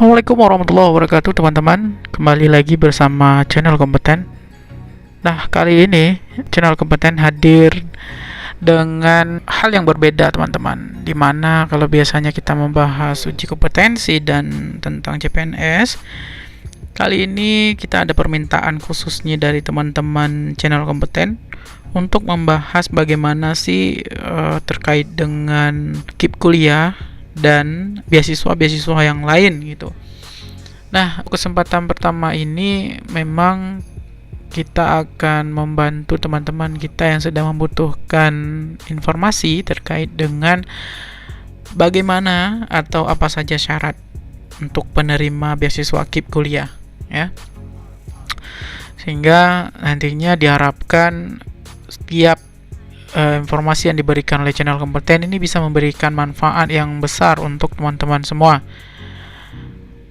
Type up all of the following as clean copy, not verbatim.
Assalamualaikum warahmatullahi wabarakatuh teman-teman. Kembali lagi bersama channel kompeten. Nah, kali ini channel kompeten hadir dengan hal yang berbeda teman-teman, dimana kalau biasanya kita membahas uji kompetensi dan tentang CPNS, kali ini kita ada permintaan khususnya dari teman-teman channel kompeten untuk membahas bagaimana sih terkait dengan KIP kuliah dan beasiswa-beasiswa yang lain gitu. Nah, kesempatan pertama ini memang kita akan membantu teman-teman kita yang sedang membutuhkan informasi terkait dengan bagaimana atau apa saja syarat untuk penerima beasiswa KIP kuliah ya. Sehingga nantinya diharapkan setiap informasi yang diberikan oleh channel kompeten ini bisa memberikan manfaat yang besar untuk teman-teman semua.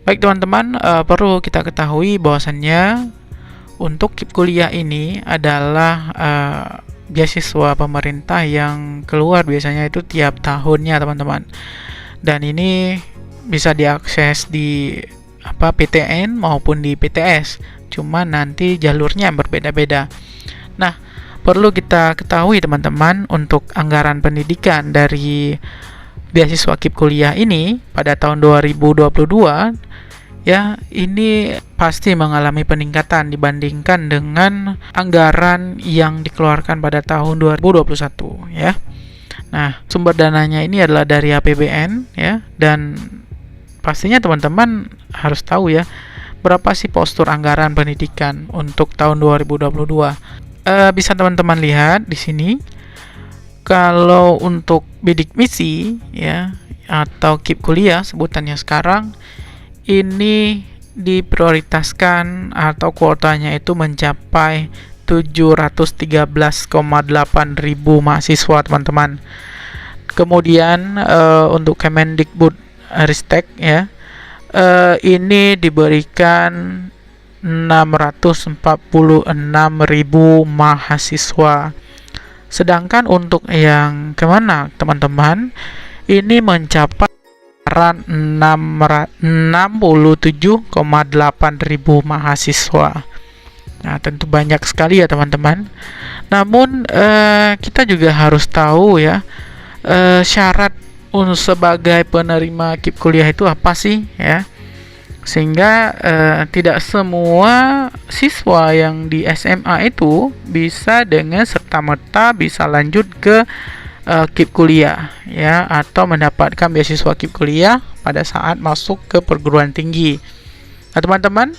Baik teman-teman, perlu kita ketahui bahwasannya untuk KIP kuliah ini adalah beasiswa pemerintah yang keluar biasanya itu tiap tahunnya teman-teman. Dan ini bisa diakses di PTN maupun di PTS. Cuma nanti jalurnya berbeda-beda. Nah, perlu kita ketahui teman-teman, untuk anggaran pendidikan dari beasiswa KIP kuliah ini pada tahun 2022 ya, ini pasti mengalami peningkatan dibandingkan dengan anggaran yang dikeluarkan pada tahun 2021 ya. Nah, sumber dananya ini adalah dari APBN ya, dan pastinya teman-teman harus tahu ya, berapa sih postur anggaran pendidikan untuk tahun 2022. Bisa teman-teman lihat di sini, kalau untuk bidik misi ya atau KIP kuliah sebutannya sekarang, ini diprioritaskan atau kuotanya itu mencapai 713,8 ribu mahasiswa teman-teman. Kemudian untuk Kemendikbud Ristek ya, ini diberikan 646.000 mahasiswa. Sedangkan untuk yang kemana teman-teman, ini mencapai 67,8 ribu mahasiswa. Nah, tentu banyak sekali ya teman-teman. Namun kita juga harus tahu ya, syarat sebagai penerima KIP kuliah itu apa sih ya, sehingga tidak semua siswa yang di SMA itu bisa dengan serta-merta bisa lanjut ke KIP kuliah ya, atau mendapatkan beasiswa KIP kuliah pada saat masuk ke perguruan tinggi. Nah teman-teman,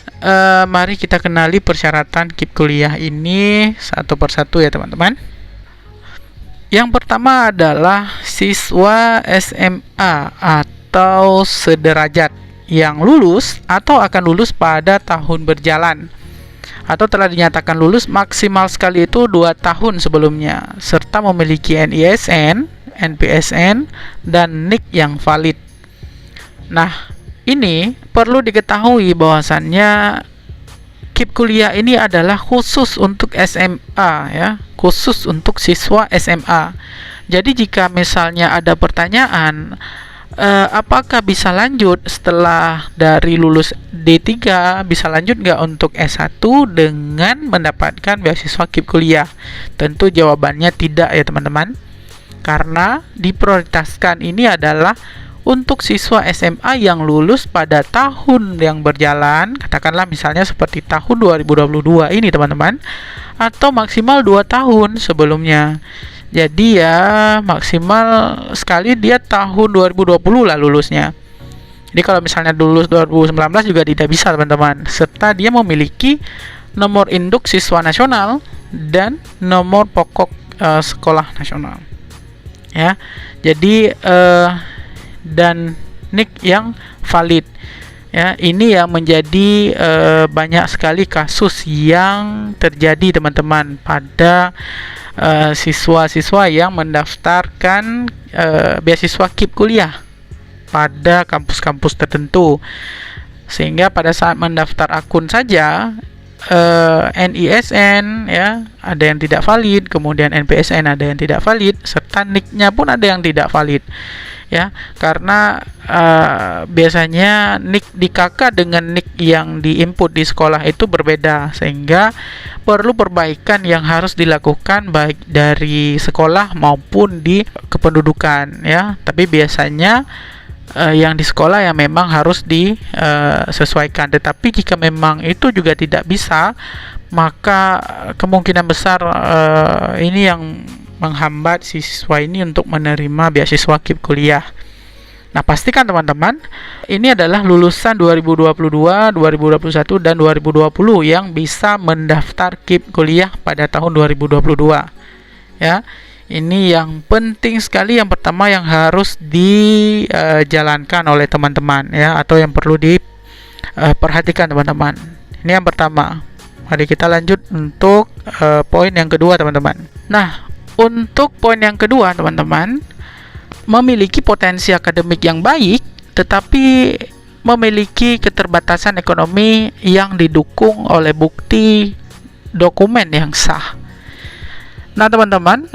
mari kita kenali persyaratan KIP kuliah ini satu persatu ya teman-teman. Yang pertama adalah siswa SMA atau sederajat yang lulus atau akan lulus pada tahun berjalan atau telah dinyatakan lulus maksimal sekali itu 2 tahun sebelumnya, serta memiliki NISN, NPSN, dan NIK yang valid. Nah, ini perlu diketahui bahwasannya KIP kuliah ini adalah khusus untuk SMA ya, khusus untuk siswa SMA. Jadi jika misalnya ada pertanyaan, apakah bisa lanjut setelah dari lulus D3, bisa lanjut nggak untuk S1 dengan mendapatkan beasiswa KIP kuliah? Tentu jawabannya tidak ya teman-teman, karena diprioritaskan ini adalah untuk siswa SMA yang lulus pada tahun yang berjalan, katakanlah misalnya seperti tahun 2022 ini teman-teman, atau maksimal 2 tahun sebelumnya. Jadi ya maksimal sekali dia tahun 2020 lah lulusnya. Jadi kalau misalnya lulus 2019 juga tidak bisa teman-teman, serta dia memiliki nomor induk siswa nasional dan nomor pokok sekolah nasional ya. Jadi dan NIK yang valid ya. Ini yang menjadi banyak sekali kasus yang terjadi teman-teman pada siswa-siswa yang mendaftarkan beasiswa KIP kuliah pada kampus-kampus tertentu, sehingga pada saat mendaftar akun saja NISN ya, ada yang tidak valid, kemudian NPSN ada yang tidak valid, serta NIK-nya pun ada yang tidak valid ya, karena biasanya NIK di KK dengan NIK yang diinput di sekolah itu berbeda, sehingga perlu perbaikan yang harus dilakukan baik dari sekolah maupun di kependudukan ya. Tapi biasanya yang di sekolah yang memang harus disesuaikan. Tetapi jika memang itu juga tidak bisa, maka kemungkinan besar ini yang menghambat siswa ini untuk menerima beasiswa KIP kuliah. Nah, pastikan teman-teman, ini adalah lulusan 2022, 2021, dan 2020 yang bisa mendaftar KIP kuliah pada tahun 2022 ya. Ini yang penting sekali, yang pertama yang harus dijalankan oleh teman-teman ya, atau yang perlu diperhatikan teman-teman. Ini yang pertama. Mari kita lanjut untuk poin yang kedua teman-teman. Nah, untuk poin yang kedua teman-teman, memiliki potensi akademik yang baik tetapi memiliki keterbatasan ekonomi yang didukung oleh bukti dokumen yang sah. Nah teman-teman,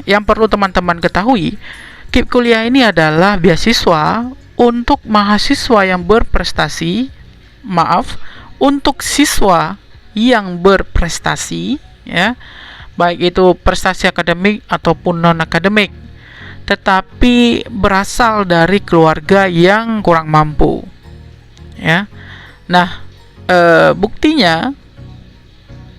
yang perlu teman-teman ketahui, KIP kuliah ini adalah beasiswa untuk mahasiswa yang berprestasi, untuk siswa yang berprestasi ya, baik itu prestasi akademik ataupun non akademik, tetapi berasal dari keluarga yang kurang mampu ya. Nah, buktinya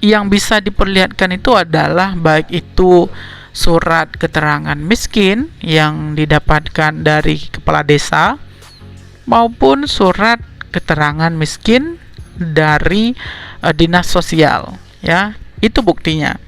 yang bisa diperlihatkan itu adalah baik itu surat keterangan miskin yang didapatkan dari kepala desa maupun surat keterangan miskin dari dinas sosial ya, itu buktinya.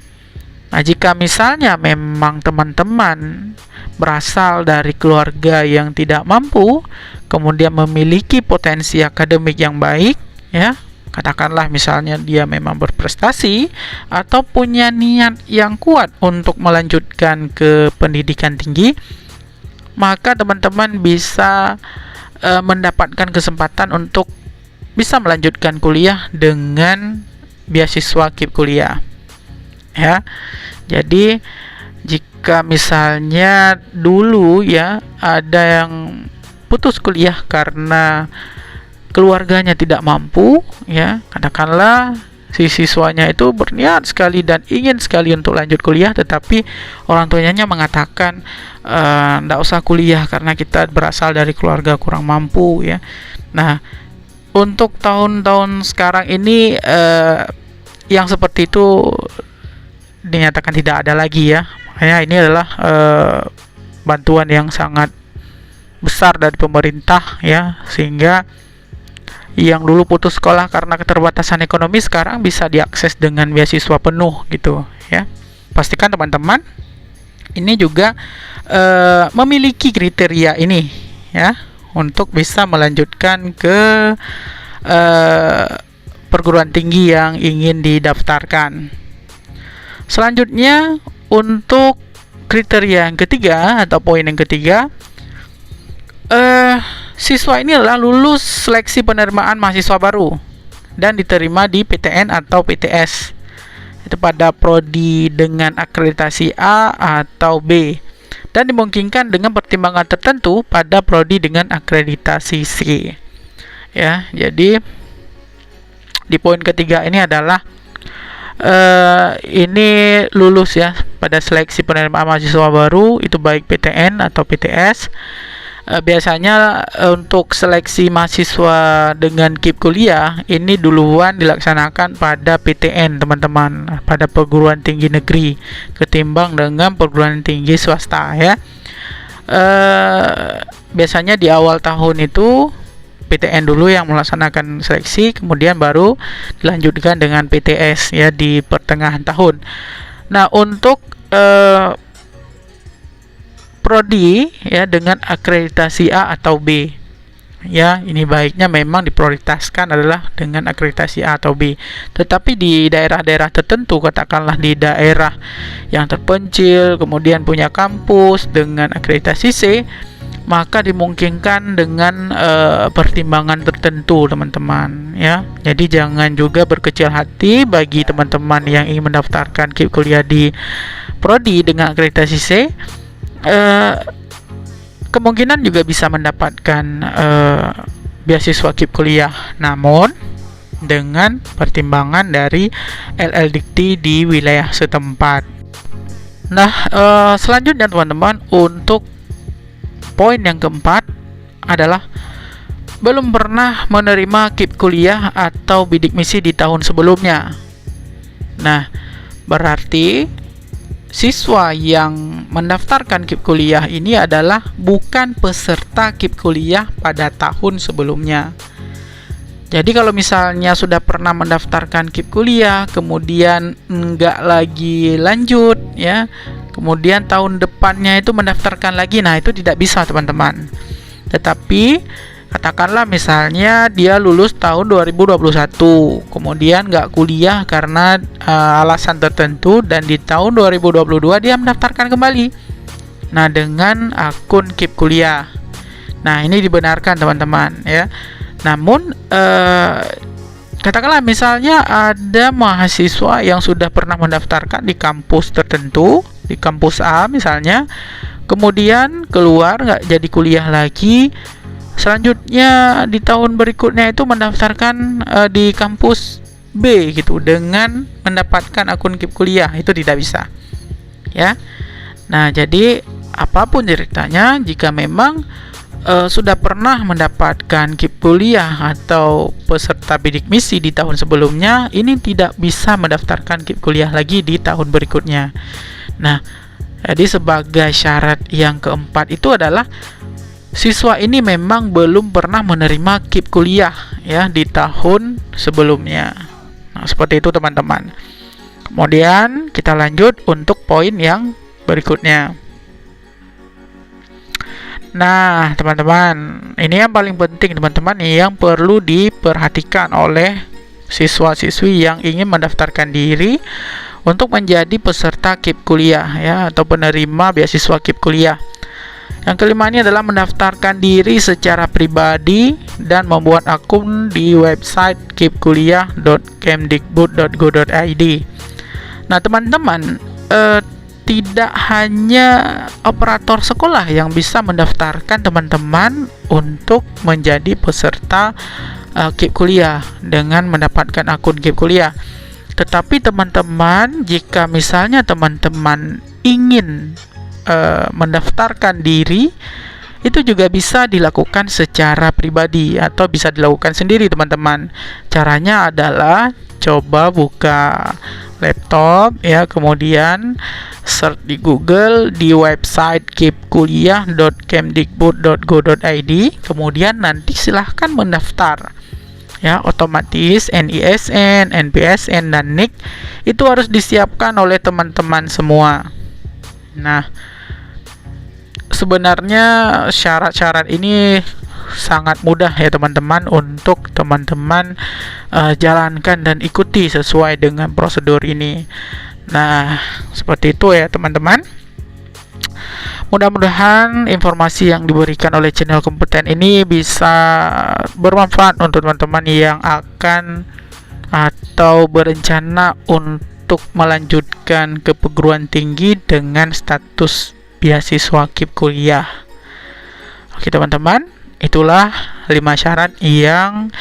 Nah, jika misalnya memang teman-teman berasal dari keluarga yang tidak mampu, kemudian memiliki potensi akademik yang baik ya, katakanlah misalnya dia memang berprestasi atau punya niat yang kuat untuk melanjutkan ke pendidikan tinggi, maka teman-teman bisa mendapatkan kesempatan untuk bisa melanjutkan kuliah dengan beasiswa KIP kuliah ya. Jadi jika misalnya dulu ya ada yang putus kuliah karena keluarganya tidak mampu ya, katakanlah si siswanya itu berniat sekali dan ingin sekali untuk lanjut kuliah, tetapi orang tuanya mengatakan tidak usah kuliah karena kita berasal dari keluarga kurang mampu ya. Nah, untuk tahun-tahun sekarang ini yang seperti itu dinyatakan tidak ada lagi ya. Makanya ini adalah bantuan yang sangat besar dari pemerintah ya, sehingga yang dulu putus sekolah karena keterbatasan ekonomi sekarang bisa diakses dengan beasiswa penuh gitu ya. Pastikan teman-teman ini juga memiliki kriteria ini ya untuk bisa melanjutkan ke perguruan tinggi yang ingin didaftarkan. Selanjutnya untuk kriteria yang ketiga atau poin yang ketiga, siswa ini adalah lulus seleksi penerimaan mahasiswa baru dan diterima di PTN atau PTS itu pada prodi dengan akreditasi A atau B, dan dimungkinkan dengan pertimbangan tertentu pada prodi dengan akreditasi C ya. Jadi di poin ketiga ini adalah ini lulus ya pada seleksi penerimaan mahasiswa baru, itu baik PTN atau PTS. Biasanya untuk seleksi mahasiswa dengan KIP kuliah ini duluan dilaksanakan pada PTN teman-teman, pada perguruan tinggi negeri ketimbang dengan perguruan tinggi swasta ya. Biasanya di awal tahun itu PTN dulu yang melaksanakan seleksi, kemudian baru dilanjutkan dengan PTS ya di pertengahan tahun. Nah, untuk prodi ya dengan akreditasi A atau B ya, ini baiknya memang diprioritaskan adalah dengan akreditasi A atau B. Tetapi di daerah-daerah tertentu, katakanlah di daerah yang terpencil kemudian punya kampus dengan akreditasi C, maka dimungkinkan dengan pertimbangan tertentu teman-teman ya. Jadi jangan juga berkecil hati bagi teman-teman yang ingin mendaftarkan KIP kuliah di prodi dengan akreditasi C. Kemungkinan juga bisa mendapatkan beasiswa KIP kuliah, namun dengan pertimbangan dari LLDikti di wilayah setempat. Nah, selanjutnya teman-teman, untuk poin yang keempat adalah belum pernah menerima KIP kuliah atau bidik misi di tahun sebelumnya. Nah, berarti siswa yang mendaftarkan KIP kuliah ini adalah bukan peserta KIP kuliah pada tahun sebelumnya. Jadi kalau misalnya sudah pernah mendaftarkan KIP kuliah, kemudian enggak lagi lanjut ya, kemudian tahun depannya itu mendaftarkan lagi, nah itu tidak bisa teman-teman. Tetapi katakanlah misalnya dia lulus tahun 2021, kemudian nggak kuliah karena alasan tertentu, dan di tahun 2022 dia mendaftarkan kembali, nah dengan akun KIP kuliah. Nah ini dibenarkan teman-teman ya. Namun katakanlah misalnya ada mahasiswa yang sudah pernah mendaftarkan di kampus tertentu, di kampus A misalnya, kemudian keluar nggak jadi kuliah lagi, selanjutnya di tahun berikutnya itu mendaftarkan di kampus B gitu dengan mendapatkan akun KIP kuliah, itu tidak bisa ya. Nah jadi apapun ceritanya, jika memang sudah pernah mendapatkan KIP kuliah atau peserta bidik misi di tahun sebelumnya, ini tidak bisa mendaftarkan KIP kuliah lagi di tahun berikutnya. Nah, jadi sebagai syarat yang keempat itu adalah siswa ini memang belum pernah menerima KIP kuliah ya di tahun sebelumnya. Nah, seperti itu teman-teman. Kemudian kita lanjut untuk poin yang berikutnya. Nah teman-teman, ini yang paling penting teman-teman, yang perlu diperhatikan oleh siswa-siswi yang ingin mendaftarkan diri untuk menjadi peserta KIP kuliah ya, atau penerima beasiswa KIP kuliah. Yang kelima ini adalah mendaftarkan diri secara pribadi dan membuat akun di website kipkuliah.kemdikbud.go.id. Nah teman-teman, tidak hanya operator sekolah yang bisa mendaftarkan teman-teman untuk menjadi peserta KIP kuliah dengan mendapatkan akun KIP kuliah. Tetapi teman-teman, jika misalnya teman-teman ingin mendaftarkan diri, itu juga bisa dilakukan secara pribadi atau bisa dilakukan sendiri teman-teman. Caranya adalah coba buka laptop ya, kemudian search di Google di website kipkuliah.kemdikbud.go.id, kemudian nanti silahkan mendaftar ya. Otomatis NISN, NPSN, dan NIK itu harus disiapkan oleh teman-teman semua. Nah sebenarnya syarat-syarat ini sangat mudah ya teman-teman untuk teman-teman jalankan dan ikuti sesuai dengan prosedur ini. Nah seperti itu ya teman-teman. Mudah-mudahan informasi yang diberikan oleh channel kompeten ini bisa bermanfaat untuk teman-teman yang akan atau berencana untuk melanjutkan ke perguruan tinggi dengan status beasiswa KIP kuliah. Oke teman-teman, itulah 5 syarat yang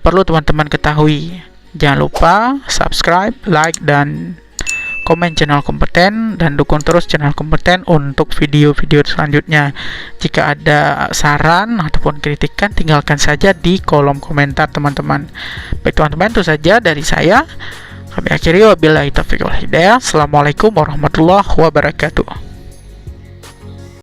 perlu teman-teman ketahui. Jangan lupa subscribe, like, dan komen channel kompeten, dan dukung terus channel kompeten untuk video-video selanjutnya. Jika ada saran ataupun kritikan, tinggalkan saja di kolom komentar teman-teman. Baik teman-teman, itu saja dari saya. Kami akhiri, wabillahi taufiq wal hidayah. Assalamualaikum warahmatullahi wabarakatuh.